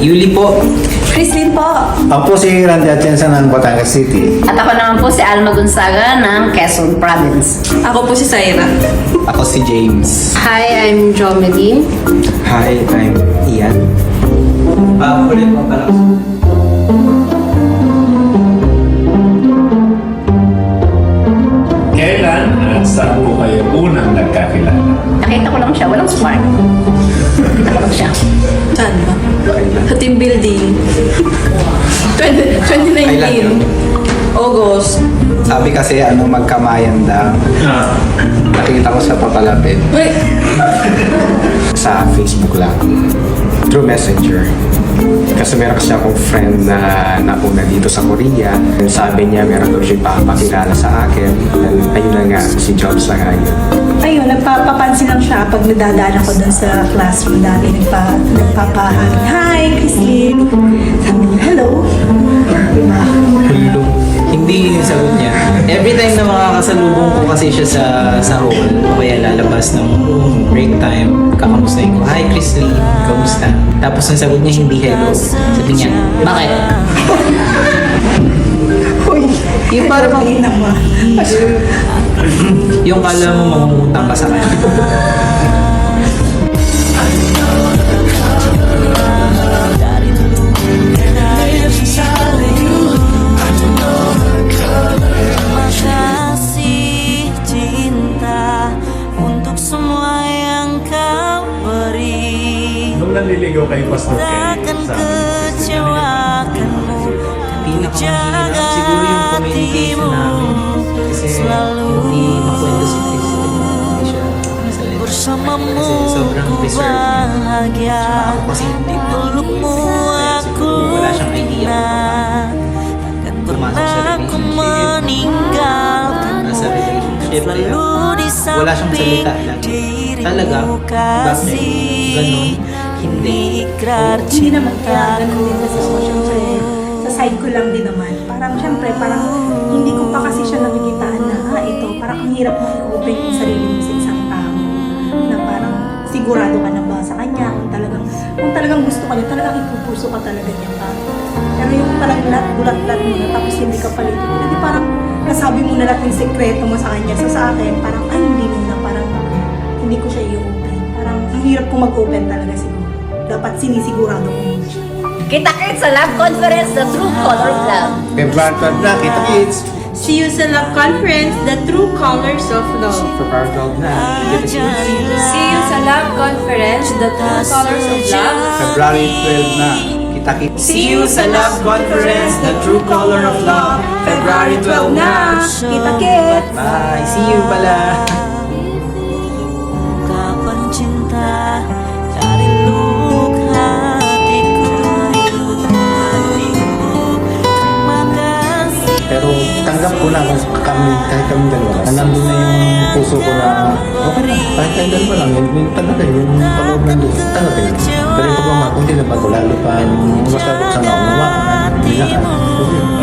Yuli po. Christine po. Ako po si Randy Atienza ng Batangas City. At ako naman po si Alma Gonzaga ng Quezon Province. Ako po si Saira. Ako si James. Hi, I'm Jomedine. Hi, I'm Ian. Ulit mo pala. Kailan at saan po kayo unang nagkakilala? Nakita ko lang siya, walang spark. Nakita ko lang siya. Saan ba? Sa team building. 2019. Kailan? August. Sabi kasi magkamayan daw. Nakita ko sa papalapit Wait. sa Facebook lang. Through Messenger. Kasi meron kasi akong friend na nauna dito sa Korea. Sabi niya meron daw siya papakilala sa akin. And ayun na nga, si Jobs na nga yun. Ayun, nagpapapansin lang siya pag nadadaan ako dun sa classroom dati. Nagpapahangin, hi, Christine. Sabi niya, hello. Diba? Hello. Hindi yun yung sagot niya. Every time na makakasalubong ko kasi siya sa hall, o kaya lalabas ng break time, kakamustahin ko, hi Chrislyn, kamusta? Tapos ang sagot niya hindi hello. Sabi niya, bakit? Uy, Yung para bang ina mo. yung kala mo mangungutang ka sa kanya. Kasih cinta untuk semua yang kau beri. Nung nanliligaw kay Pastor Kelly, Takkan kecewakanmu. Pinakamahirap siguro yung communication namin. Kasi hindi makwento si Chrislyn. Hindi siya masalita. Bersamamu Kasi sobrang ku reserved. bahagia. Ako kasi hindi ko Pelukmu aku wala siyang idea Takkan pumasok sa pernah ku relationship. meninggalkan. Nasa relationship kaya Selalu di wala siyang samping salita lang. Talaga, dirimu bakit kasih. ganun? Hindi. Ikrar Hindi naman kaya ganun din sa cintaku. sitwasyon sa side ko lang din naman. Parang syempre, parang hindi ko pa kasi siya nakikitaan na, ito, parang ang hirap mo i-open yung sarili mo sa isang tao na parang sigurado ka na ba sa kanya, kung talagang gusto ka niya, talagang ipupuso ka talaga niya pa. Pero yung parang bulat-bulat mo na tapos hindi ka palit, hindi parang nasabi mo na lahat ng sekreto mo sa kanya. So sa akin, parang ay hindi mo na, parang hindi ko siya i-open. Parang ang hirap ko mag-open talaga siguro. Dapat sinisigurado ko muna siya. Kita-kits sa Love Conference, The True Color of Love. February 12 na, kita kids! See you sa Love Conference, The True Colors of Love. February 12 na, kita kids! See you sa Love Conference, The True Colors of Love. February 12 na, kita kids! See you sa Love Conference, The True Color of Love, February 12 na. Kita-kits! Bye! See you pala! Ungkapan cinta dari lubuk hatiku. Terima kasih. Pero tanggap ko na kahit kami dalawa. Nandun na yung puso ko na okay na, kahit kami dalawa lang. Yung talaga yung paloob ng Diyos. Talaga yun. Pero yung pagmamahal ko, hindi na bago lalo pa yung masabot sa naunawaan.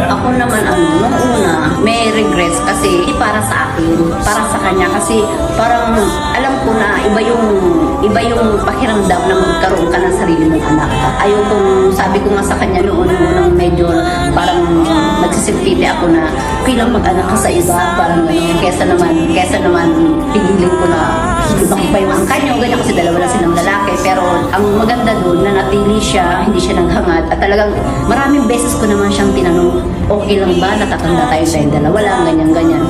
Ako naman nung una, may regrets kasi hindi para sa akin, para sa kanya kasi parang alam ko na iba yung pakiramdam na magkaroon ka ng sarili mong anak. Ayokong sabi ko nga sa kanya noon nung medyo parang nagsisipili ako na kailang mag-anak ka sa iba, parang gano'n, kesa naman pigilin ko na iba yung angkan niyo, ganyan kasi dalawa lang silang lalaki. Pero ang maganda doon na natili siya, hindi siya naghangad. At talagang maraming beses ko naman siyang tinanong, okay lang ba, natatanda tayo tayong dalawa lang, ganyan-ganyan.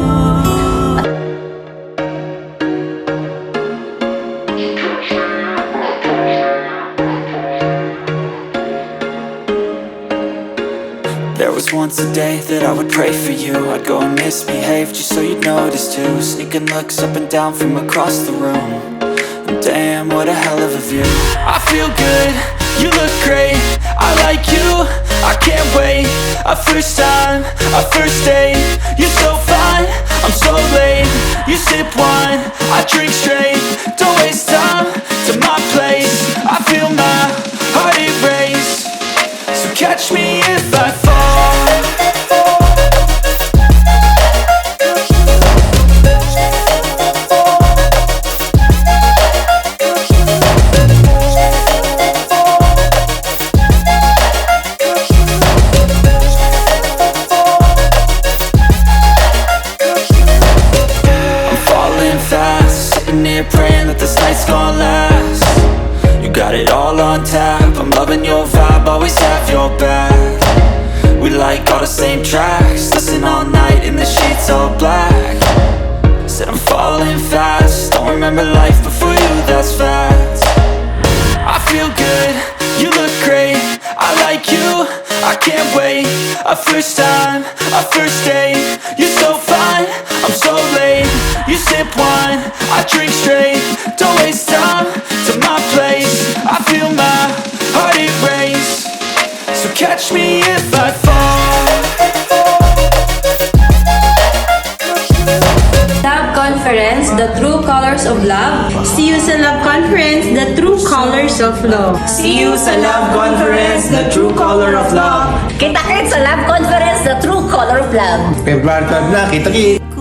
There was once a day that I would pray for you. I'd go and misbehave just so you'd notice too. Sneaking looks up and down from across the room. And damn, what a hell of a view. I feel good, you look great. I like you, I can't wait. A first time, a first date. You're so fine, I'm so late. You sip wine, I drink straight. Don't waste time to my place. I feel my heart erase. So catch me if I fall. got it all on tap. I'm loving your vibe, always have your back. We like all the same tracks, listen all night in the sheets all black. Said I'm falling fast, don't remember life before you, that's facts. I feel good, you look great, I like you, I can't wait. A first time, a first date, you're so fine, I'm so late. You sip wine, I drink straight, don't waste time to my place. I feel my heart erase, so catch me if I fall. Love Conference, the true colors of love. See you sa Love Conference, the true colors of love. See you sa Love Conference, the true color of love. Kita-kits sa Love Conference, the true color of love. February 12 na, kita-kit!